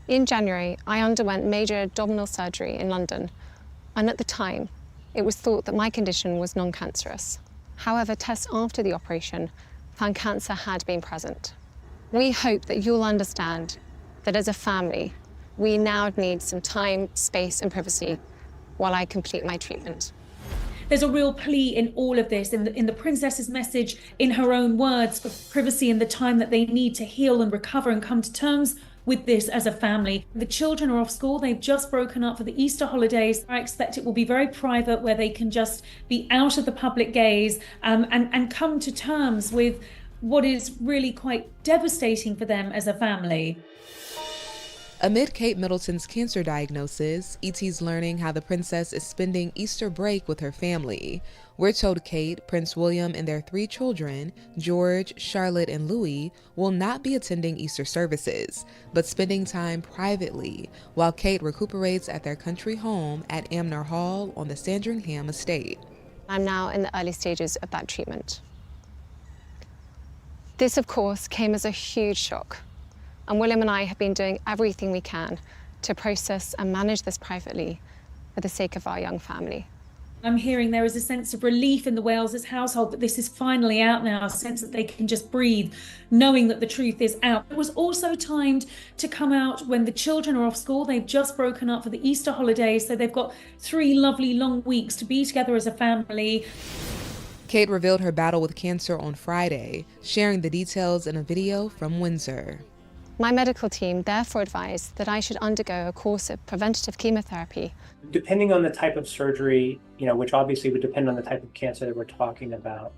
In January, I underwent major abdominal surgery in London, and at the time, it was thought that my condition was non-cancerous. However, tests after the operation found cancer had been present. We hope that you'll understand that as a family, we now need some time, space, and privacy while I complete my treatment. There's a real plea in all of this, in the princess's message, in her own words, for privacy and the time that they need to heal and recover and come to terms with this as a family. The children are off school. They've just broken up for the Easter holidays. I expect it will be very private, where they can just be out of the public gaze and come to terms with what is really quite devastating for them as a family. Amid Kate Middleton's cancer diagnosis, ET's learning how the princess is spending Easter break with her family. We're told Kate, Prince William, and their 3 children, George, Charlotte, and Louis, will not be attending Easter services, but spending time privately while Kate recuperates at their country home at Anmer Hall on the Sandringham Estate. I'm now in the early stages of that treatment. This, of course, came as a huge shock. And William and I have been doing everything we can to process and manage this privately for the sake of our young family. I'm hearing there is a sense of relief in the Wales' household that this is finally out now, a sense that they can just breathe, knowing that the truth is out. It was also timed to come out when the children are off school. They've just broken up for the Easter holidays, so they've got 3 lovely long weeks to be together as a family. Kate revealed her battle with cancer on Friday, sharing the details in a video from Windsor. My medical team therefore advised that I should undergo a course of preventative chemotherapy. Depending on the type of surgery, which obviously would depend on the type of cancer that we're talking about,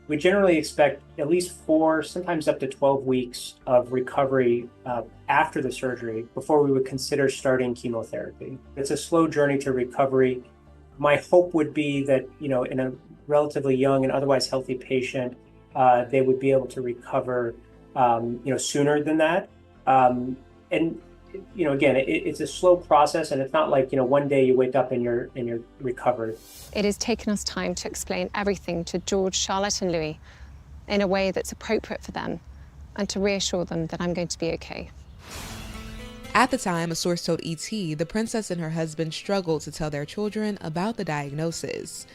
we generally expect at least 4, sometimes up to 12 weeks of recovery after the surgery before we would consider starting chemotherapy. It's a slow journey to recovery. My hope would be that, in a relatively young and otherwise healthy patient, they would be able to recover sooner than that. Again, it's a slow process, and it's not like, one day you wake up and you're recovered. It has taken us time to explain everything to George, Charlotte, and Louis in a way that's appropriate for them, and to reassure them that I'm going to be okay. At the time, a source told ET the princess and her husband struggled to tell their children about the diagnosis.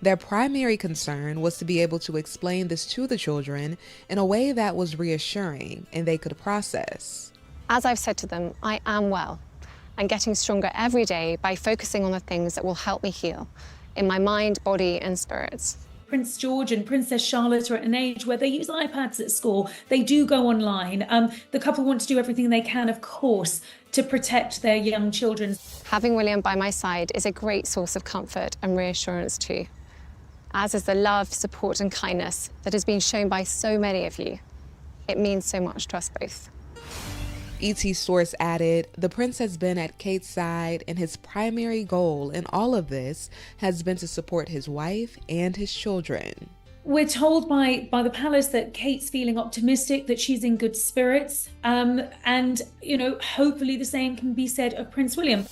Their primary concern was to be able to explain this to the children in a way that was reassuring and they could process. As I've said to them, I am well and getting stronger every day by focusing on the things that will help me heal in my mind, body, and spirits. Prince George and Princess Charlotte are at an age where they use iPads at school. They do go online. The couple want to do everything they can, of course, to protect their young children. Having William by my side is a great source of comfort and reassurance too, as is the love, support, and kindness that has been shown by so many of you. It means so much to us both. ET's source added, the prince has been at Kate's side, and his primary goal in all of this has been to support his wife and his children. We're told by the palace that Kate's feeling optimistic, that she's in good spirits, and hopefully the same can be said of Prince William.